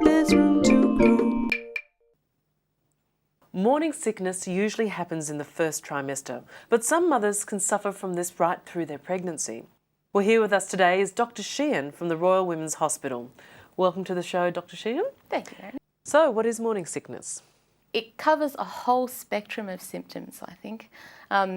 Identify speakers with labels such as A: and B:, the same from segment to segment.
A: There's room to grow. Morning sickness usually happens in the first trimester, but some mothers can suffer from this right through their pregnancy. Well, here with us today is Dr Sheehan from the Royal Women's Hospital. Welcome to the show, Dr Sheehan.
B: Thank you, Meredith.
A: So, what is morning sickness?
B: It covers a whole spectrum of symptoms, I think.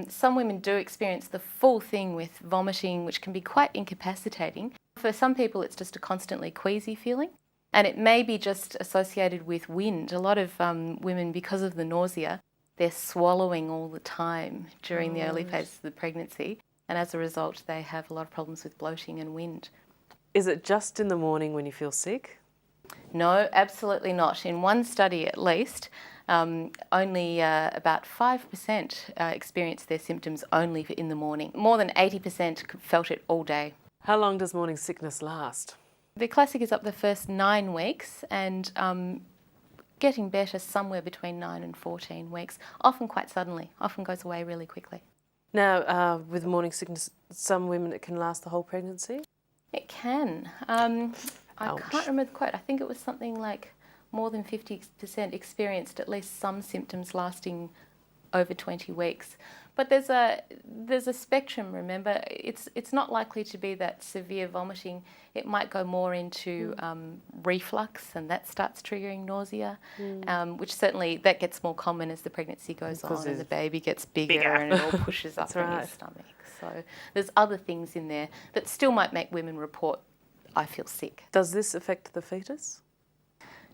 B: Some women do experience the full thing with vomiting, which can be quite incapacitating. For some people, it's just a constantly queasy feeling, and it may be just associated with wind. A lot of women, because of the nausea, they're swallowing all the time during the early phases of the pregnancy, and as a result, they have a lot of problems with bloating and wind.
A: Is it just in the morning when you feel sick?
B: No, absolutely not. In one study at least, only about 5% experienced their symptoms only in the morning. More than 80% felt it all day.
A: How long does morning sickness last?
B: The classic is up the first 9 weeks and getting better somewhere between 9 and 14 weeks, often quite suddenly, often goes away really quickly.
A: Now, with morning sickness, some women it can last the whole pregnancy?
B: It can. I can't remember the quote. I think it was something like more than 50% experienced at least some symptoms lasting over 20 weeks. But there's a spectrum, remember. It's not likely to be that severe vomiting. It might go more into reflux, and that starts triggering nausea, which certainly that gets more common as the pregnancy goes on and the baby gets bigger and it all pushes up in your stomach. So there's other things in there that still might make women report, I feel sick.
A: Does this affect the fetus?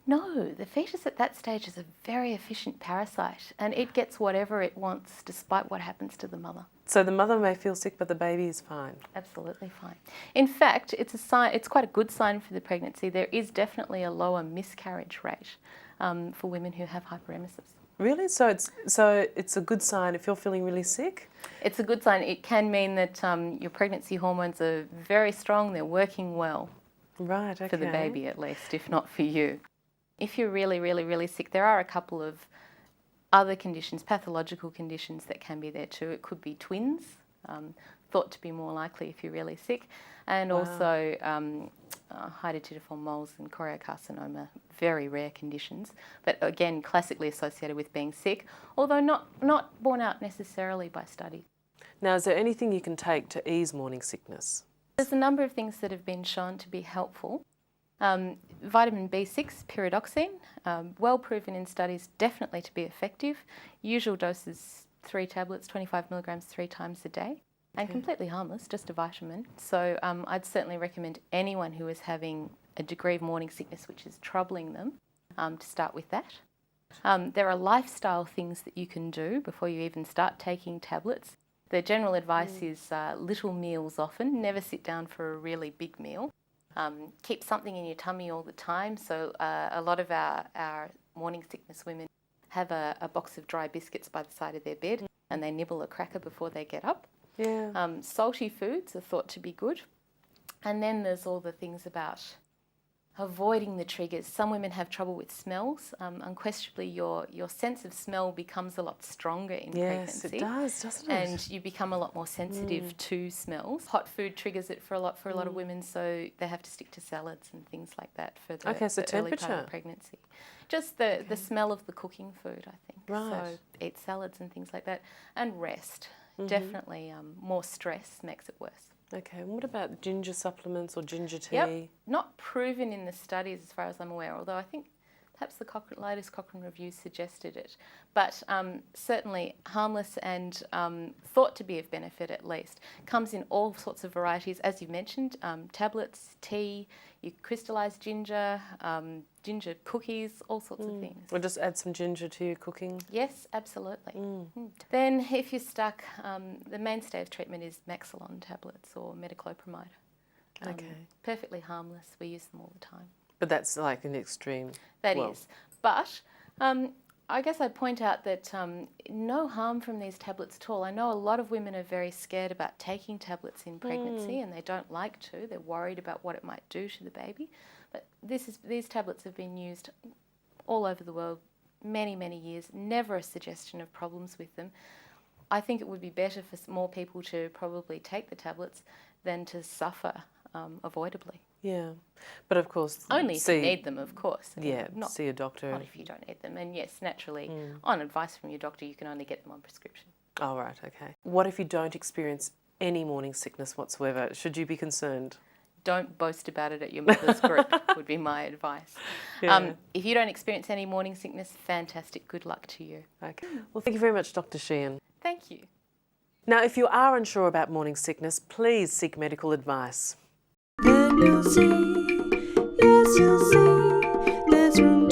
B: No, the fetus at that stage is a very efficient parasite and it gets whatever it wants despite what happens to the mother.
A: So the mother may feel sick but the baby is fine?
B: Absolutely fine. In fact, it's a sign. It's quite a good sign for the pregnancy. There is definitely a lower miscarriage rate for women who have hyperemesis.
A: Really? So it's a good sign if you're feeling really sick?
B: It's a good sign. It can mean that your pregnancy hormones are very strong, they're working well.
A: Right, okay.
B: For the baby at least, if not for you. If you're really, really, really sick, there are a couple of other conditions, pathological conditions that can be there too. It could be twins, thought to be more likely if you're really sick, and also hydatidiform moles and choriocarcinoma, very rare conditions, but again classically associated with being sick, although not borne out necessarily by studies.
A: Now, is there anything you can take to ease morning sickness?
B: There's a number of things that have been shown to be helpful. Vitamin B6, pyridoxine, well proven in studies definitely to be effective. Usual dose is 3 tablets, 25 milligrams 3 times a day, and completely harmless, just a vitamin. So I'd certainly recommend anyone who is having a degree of morning sickness which is troubling them to start with that. There are lifestyle things that you can do before you even start taking tablets. The general advice is little meals often, never sit down for a really big meal. Keep something in your tummy all the time. So a lot of our morning sickness women have a box of dry biscuits by the side of their bed and they nibble a cracker before they get up.
A: Yeah.
B: Salty foods are thought to be good. And then there's all the things about avoiding the triggers. Some women have trouble with smells. Unquestionably, your sense of smell becomes a lot stronger in pregnancy.
A: Yes, it does, doesn't it?
B: And you become a lot more sensitive to smells. Hot food triggers it for a lot of women, so they have to stick to salads and things like that for the, the early part of pregnancy. Just the smell of the cooking food, I think.
A: Right.
B: So eat salads and things like that. And rest. Definitely more stress makes it worse.
A: Okay, and what about ginger supplements or ginger tea?
B: Yep, not proven in the studies as far as I'm aware, although I think perhaps the latest Cochrane review suggested it. But certainly harmless and thought to be of benefit at least. Comes in all sorts of varieties, as you mentioned, tablets, tea, you crystallise ginger, ginger cookies, all sorts of things.
A: Or just add some ginger to your cooking?
B: Yes, absolutely. Then if you're stuck, the mainstay of treatment is Maxilon tablets or metoclopramide. Perfectly harmless, we use them all the time.
A: But that's like an extreme.
B: That is. But I guess I'd point out that no harm from these tablets at all. I know a lot of women are very scared about taking tablets in pregnancy and they don't like to. They're worried about what it might do to the baby. But these tablets have been used all over the world many, many years. Never a suggestion of problems with them. I think it would be better for more people to probably take the tablets than to suffer avoidably.
A: Yeah. But of course,
B: Only if you need them, of course.
A: Yeah,
B: Not,
A: see a doctor.
B: not if you don't need them. And yes, naturally, on advice from your doctor, you can only get them on prescription.
A: Oh, right, okay. What if you don't experience any morning sickness whatsoever? Should you be concerned?
B: Don't boast about it at your mother's group, would be my advice.
A: Yeah.
B: If you don't experience any morning sickness, fantastic. Good luck to you.
A: Okay. Well, thank you very much, Dr. Sheehan.
B: Thank you.
A: Now, if you are unsure about morning sickness, please seek medical advice.
C: Then you'll see, yes, you'll see, there's room